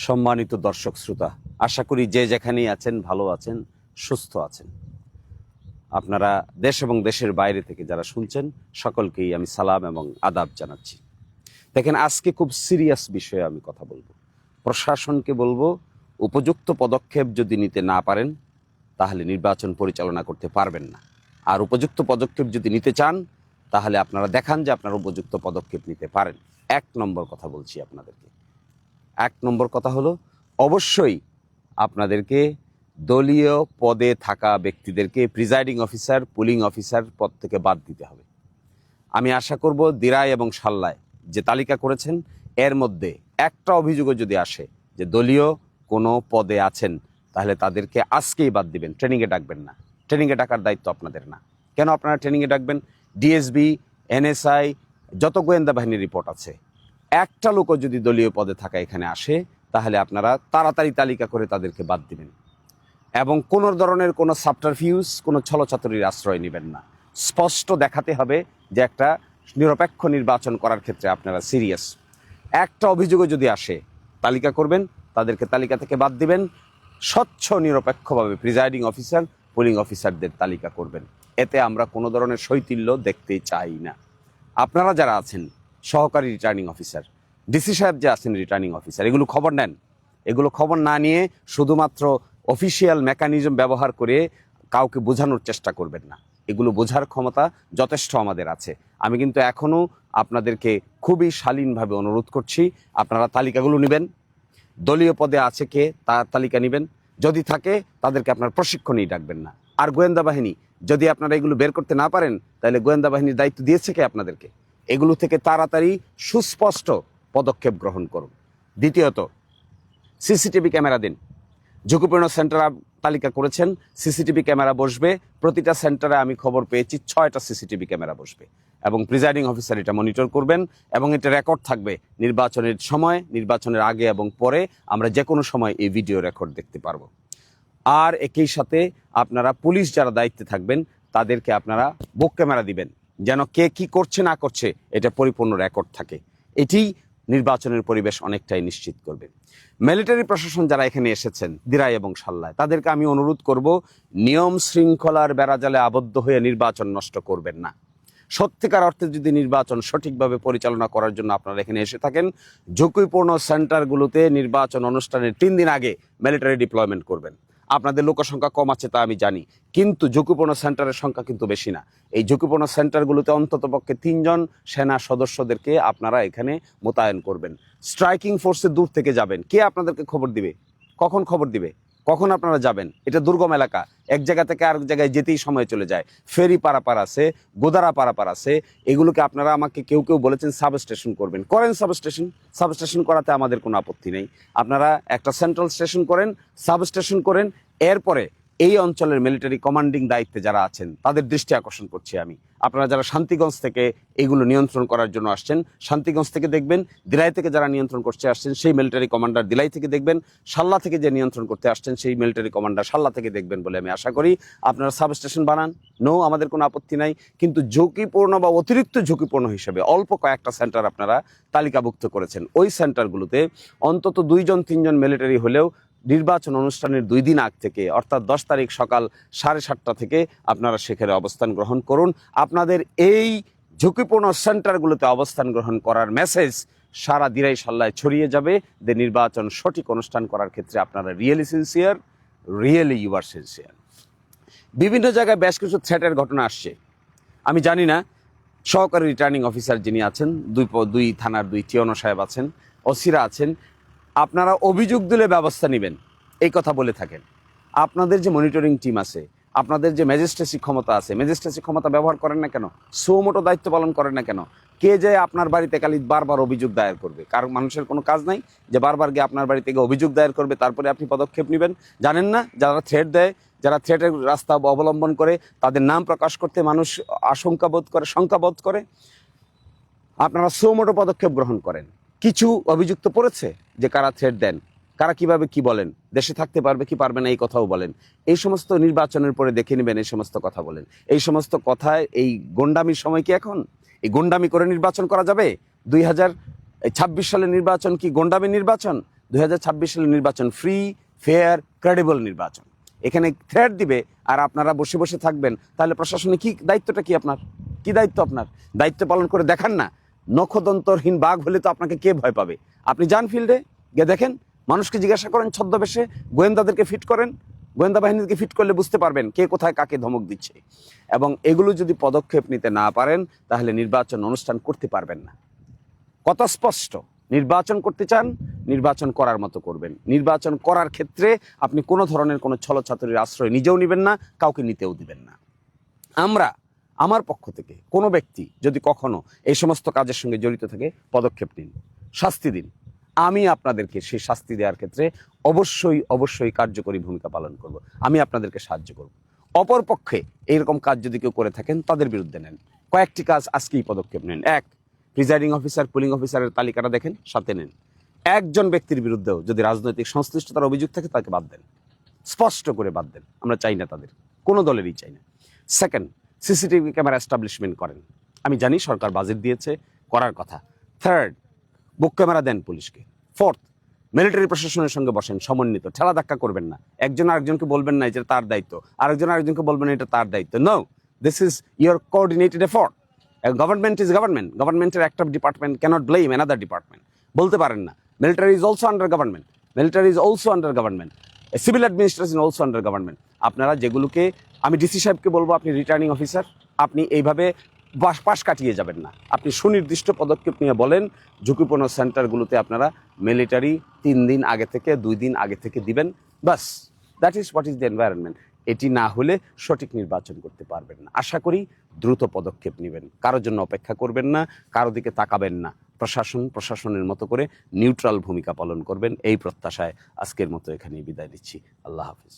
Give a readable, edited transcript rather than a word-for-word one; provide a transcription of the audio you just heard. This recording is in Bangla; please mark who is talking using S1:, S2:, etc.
S1: সম্মানিত দর্শক শ্রোতা, আশা করি যে যেখানেই আছেন ভালো আছেন, সুস্থ আছেন। আপনারা দেশ এবং দেশের বাইরে থেকে যারা শুনছেন সকলকেই আমি সালাম এবং আদাব জানাচ্ছি। দেখেন, আজকে খুব সিরিয়াস বিষয়ে আমি কথা বলবো। প্রশাসনকে বলবো, উপযুক্ত পদক্ষেপ যদি নিতে না পারেন তাহলে নির্বাচন পরিচালনা করতে পারবেন না। আর উপযুক্ত পদক্ষেপ যদি নিতে চান তাহলে আপনারা দেখান যে আপনারা উপযুক্ত পদক্ষেপ নিতে পারেন। এক নম্বর কথা বলছি আপনাদেরকে। এক নম্বর কথা হলো, অবশ্যই আপনাদেরকে দলীয় পদে থাকা ব্যক্তিদেরকে প্রিজাইডিং অফিসার, পুলিং অফিসার পদ থেকে বাদ দিতে হবে। আমি আশা করব দিরাই এবং সাল্লায় যে তালিকা করেছেন এর মধ্যে একটা অভিযোগও যদি আসে যে দলীয় কোনো পদে আছেন তাহলে তাদেরকে আজকেই বাদ দিবেন, ট্রেনিংয়ে ডাকবেন না। ট্রেনিংয়ে ডাকার দায়িত্ব আপনাদের না। কেন আপনারা ট্রেনিংয়ে ডাকবেন? ডিএসবি, এনএসআই, যত গোয়েন্দা বাহিনীর রিপোর্ট আছে, একটা লোকও যদি দলীয় পদে থাকা এখানে আসে তাহলে আপনারা তাড়াতাড়ি তালিকা করে তাদেরকে বাদ দিবেন এবং কোনো ধরনের কোনো সাবটারফিউজ, কোনো ছলচাতুরির আশ্রয় নেবেন না। স্পষ্ট দেখাতে হবে যে একটা নিরপেক্ষ নির্বাচন করার ক্ষেত্রে আপনারা সিরিয়াস। একটা অভিযোগও যদি আসে তালিকা করবেন, তাদেরকে তালিকা থেকে বাদ দিবেন। স্বচ্ছ নিরপেক্ষভাবে প্রিজাইডিং অফিসার, পুলিং অফিসারদের তালিকা করবেন। এতে আমরা কোনো ধরনের শৈথিল্য দেখতে চাই না। আপনারা যারা আছেন সহকারী রিটার্নিং অফিসার, ডিসি সাহেব যে আছেন রিটার্নিং অফিসার, এগুলো খবর নেন। এগুলো খবর না নিয়ে শুধুমাত্র অফিসিয়াল মেকানিজম ব্যবহার করে কাউকে বোঝানোর চেষ্টা করবেন না। এগুলো বোঝার ক্ষমতা যথেষ্ট আমাদের আছে। আমি কিন্তু এখনও আপনাদেরকে খুবই শালীনভাবে অনুরোধ করছি, আপনারা তালিকাগুলো নেবেন। দলীয় পদে আছে কে তার তালিকা নেবেন। যদি থাকে তাদেরকে আপনার প্রশিক্ষণেই ডাকবেন না। আর গোয়েন্দা বাহিনী, যদি আপনারা এগুলো বের করতে না পারেন তাহলে গোয়েন্দা বাহিনীর দায়িত্ব দিয়েছে কে আপনাদেরকে? এগুলো থেকে তাড়াতাড়ি সুস্পষ্ট পদক্ষেপ গ্রহণ করুন। দ্বিতীয়ত, সিসিটিভি ক্যামেরা দিন। ঝুঁকিপূর্ণ সেন্টার তালিকা করেছেন, সিসিটিভি ক্যামেরা বসবে। প্রতিটা সেন্টারে আমি খবর পেয়েছি 6টা সিসিটিভি ক্যামেরা বসবে এবং প্রিজাইডিং অফিসার এটা মনিটর করবেন এবং এটা রেকর্ড থাকবে। নির্বাচনের সময়, নির্বাচনের আগে এবং পরে আমরা যে কোনো সময় এই ভিডিও রেকর্ড দেখতে পারবো। আর একই সাথে আপনারা পুলিশ যারা দায়িত্বে থাকবেন তাদেরকে আপনারা বুক ক্যামেরা দিবেন, যেন কে কি করছে না করছে এটা পরিপূর্ণ রেকর্ড থাকে। এটি নির্বাচনের পরিবেশ অনেকটাই নিশ্চিত করবে। মিলিটারি প্রশাসন যারা এখানে এসেছেন দিরাই এবং সাল্লায়, তাদেরকে আমি অনুরোধ করব, নিয়ম শৃঙ্খলার বেড়াজালে আবদ্ধ হয়ে নির্বাচন নষ্ট করবেন না। সত্যিকার অর্থে যদি নির্বাচন সঠিকভাবে পরিচালনা করার জন্য আপনারা এখানে এসে থাকেন, ঝুঁকিপূর্ণ সেন্টারগুলোতে নির্বাচন অনুষ্ঠানের 3 দিন আগে মিলিটারি ডিপ্লয়মেন্ট করবেন। আপনাদের লোকসংখ্যা কম আছে তা আমি জানি, কিন্তু ঝুঁকিপূর্ণ সেন্টারের সংখ্যা কিন্তু বেশি না। এই ঝুঁকিপূর্ণ সেন্টারগুলোতে অন্ততপক্ষে 3 জন সেনা সদস্যদেরকে আপনারা এখানে মোতায়েন করবেন। স্ট্রাইকিং ফোর্সে দূর থেকে যাবেন। কে আপনাদেরকে খবর দিবে? কখন খবর দিবে? কখন আপনারা যাবেন? এটা দুর্গম এলাকা, এক জায়গা থেকে আরেক জায়গায় যেতেই সময় চলে যায়। ফেরি পারাপার আছে, গোদারা পারাপার আছে। এগুলোকে আপনারা আমাকে কেউ কেউ বলেছেন সাবস্টেশন করবেন, করেন সাবস্টেশন করাতে আমাদের কোনো আপত্তি নেই। আপনারা একটা সেন্ট্রাল স্টেশন করেন, সাবস্টেশন করেন। এরপরে এই অঞ্চলের মিলিটারি কমান্ডিং দায়িত্বে যারা আছেন তাদের দৃষ্টি আকর্ষণ করছি আমি। আপনারা যারা শান্তিগঞ্জ থেকে এগুলো নিয়ন্ত্রণ করার জন্য আসছেন, শান্তিগঞ্জ থেকে দেখবেন। দিলাই থেকে যারা নিয়ন্ত্রণ করতে আসছেন সেই মিলিটারি কমান্ডার দিলাই থেকে দেখবেন। সাল্লা থেকে যে নিয়ন্ত্রণ করতে আসছেন সেই মিলিটারি কমান্ডার সাল্লা থেকে দেখবেন বলে আমি আশা করি। আপনারা সাবস্টেশন বানান, আমাদের কোনো আপত্তি নাই। কিন্তু ঝুঁকিপূর্ণ বা অতিরিক্ত ঝুঁকিপূর্ণ হিসেবে অল্প কয়েকটা সেন্টার আপনারা তালিকাভুক্ত করেছেন। ওই সেন্টারগুলোতে অন্তত 2 জন 3 জন মিলিটারি হলেও নির্বাচন অনুষ্ঠানের 2 দিন আগ থেকে, অর্থাৎ 10 তারিখ সকাল 7:30টা থেকে আপনারা সেখানে অবস্থান গ্রহণ করুন। আপনাদের এই ঝুঁকিপূর্ণ সেন্টারগুলোতে অবস্থান গ্রহণ করার মেসেজ সারা দিরাই সাল্লায় ছড়িয়ে যাবে যে নির্বাচন সঠিক অনুষ্ঠান করার ক্ষেত্রে আপনারা really sincere, really you are sincere. বিভিন্ন জায়গায় বেশ কিছু থ্রেটের ঘটনা আসছে। আমি জানি না, সহকারী রিটার্নিং অফিসার যিনি আছেন, 2 থানার 2 টিওনো সাহেব আছেন, ওসিরা আছেন, আপনারা অভিযোগ দিলে ব্যবস্থা নেবেন এই কথা বলে থাকেন। আপনাদের যে মনিটরিং টিম আছে, আপনাদের যে ম্যাজিস্ট্রেসি ক্ষমতা আছে, ম্যাজিস্ট্রেসি ক্ষমতা ব্যবহার করেন না কেন? সুমোটো দায়িত্ব পালন করেন না কেন? কে যে আপনার বাড়িতে খালি বারবার অভিযোগ দায়ের করবে? কারণ মানুষের কোনো কাজ নাই যে বারবার গিয়ে আপনার বাড়ি থেকে অভিযোগ দায়ের করবে তারপরে আপনি পদক্ষেপ নেবেন? জানেন না, যারা থ্রেট দেয়, যারা থ্রেটের রাস্তা অবলম্বন করে, তাদের নাম প্রকাশ করতে মানুষ শঙ্কাবোধ করে। আপনারা সুমোটো পদক্ষেপ গ্রহণ করেন। কিছু অভিযুক্ত পড়েছে যে কারা থ্রেট দেন, কারা কিভাবে কি বলেন, দেশে থাকতে পারবে কি পারবে না এই কথাও বলেন। এই সমস্ত নির্বাচনের পরে দেখে নেবেন, এই সমস্ত কথা বলেন। এই সমস্ত কথায় এই গন্ডামির সময় কি এখন? এই গন্ডামি করে নির্বাচন করা যাবে? 2026 সালের নির্বাচন কি গন্ডামি নির্বাচন? 2026 সালের নির্বাচন ফ্রি, ফেয়ার, ক্রেডিবল নির্বাচন। এখানে থ্রেট দিবে আর আপনারা বসে বসে থাকবেন, তাহলে প্রশাসনে কি দায়িত্বটা কি আপনার? কি দায়িত্ব আপনার? দায়িত্ব পালন করে দেখান না। নখদন্তরহীন বাঘ হলে তো আপনাকে কে ভয় পাবে? আপনি যান ফিল্ডে গিয়ে দেখেন, মানুষকে জিজ্ঞাসা করেন ছদ্মবেশে, গোয়েন্দাদেরকে ফিট করেন, গোয়েন্দা বাহিনীকে ফিট করলে বুঝতে পারবেন কে কোথায় কাকে ধমক দিচ্ছে। এবং এগুলো যদি পদক্ষেপ নিতে না পারেন তাহলে নির্বাচন অনুষ্ঠান করতে পারবেন না। কথা স্পষ্ট, নির্বাচন করতে চান, নির্বাচন করার মতো করবেন। নির্বাচন করার ক্ষেত্রে আপনি কোনো ধরনের কোনো ছলছাতুরির আশ্রয় নিজেও নেবেন না, কাউকে নিতেও দিবেন না। আমার পক্ষ থেকে কোনো ব্যক্তি যদি কখনো এই সমস্ত কাজের সঙ্গে জড়িত থাকে, পদক্ষেপ নিন, শাস্তি দিন। আমি আপনাদেরকে সেই শাস্তি দেওয়ার ক্ষেত্রে অবশ্যই কার্যকরী ভূমিকা পালন করব। আমি আপনাদেরকে সাহায্য করব। অপরপক্ষে এইরকম কাজ যদি কেউ করে থাকেন তাদের বিরুদ্ধে নেন। কয়েকটি কাজ আজকেই পদক্ষেপ নেন। এক, প্রিজাইডিং অফিসার, পুলিং অফিসারের তালিকাটা দেখেন, সাথে নেন। একজন ব্যক্তির বিরুদ্ধেও যদি রাজনৈতিক সংশ্লিষ্টতার অভিযোগ থাকে তাকে বাদ দেন, স্পষ্ট করে বাদ দেন। আমরা চাই না, তাদের কোনো দলেরই চাই না। সেকেন্ড, সিসিটিভি ক্যামেরা এস্টাবলিশমেন্ট করেন। আমি জানি সরকার বাজেট দিয়েছে, করার কথা। থার্ড, বুক ক্যামেরা দেন পুলিশকে। ফোর্থ, মিলিটারি প্রশাসনের সঙ্গে বসেন, সমন্বিত, ঠেলা ধাক্কা করবেন না। একজন আরেকজনকে বলবেন না এটা তার দায়িত্ব, আরেকজন আরেকজনকে বলবেন না এটা তার দায়িত্ব। No, this is your coordinated effort. Government is government. গভর্নমেন্টের একটা department cannot blame another department. বলতে পারেন না military is also under government, military is also under government, civil administration also under government. আপনারা যেগুলোকে, আমি ডিসি সাহেবকে বলবো আপনি রিটার্নিং অফিসার, আপনি এইভাবে পাশ কাটিয়ে যাবেন না। আপনি সুনির্দিষ্ট পদক্ষেপ নিয়ে বলেন ঝুঁকিপূর্ণ সেন্টারগুলোতে আপনারা মিলিটারি 3 দিন আগে থেকে 2 দিন আগে থেকে দিবেন, বাস। That is what is the environment. এটি না হলে সঠিক নির্বাচন করতে পারবেন না। আশা করি দ্রুত পদক্ষেপ নেবেন, কারোর জন্য অপেক্ষা করবেন না, কারো দিকে তাকাবেন না। প্রশাসনের মতো করে নিউট্রাল ভূমিকা পালন করবেন, এই প্রত্যাশায় আজকের মতো এখানেই বিদায় নিচ্ছি। আল্লাহ হাফিজ।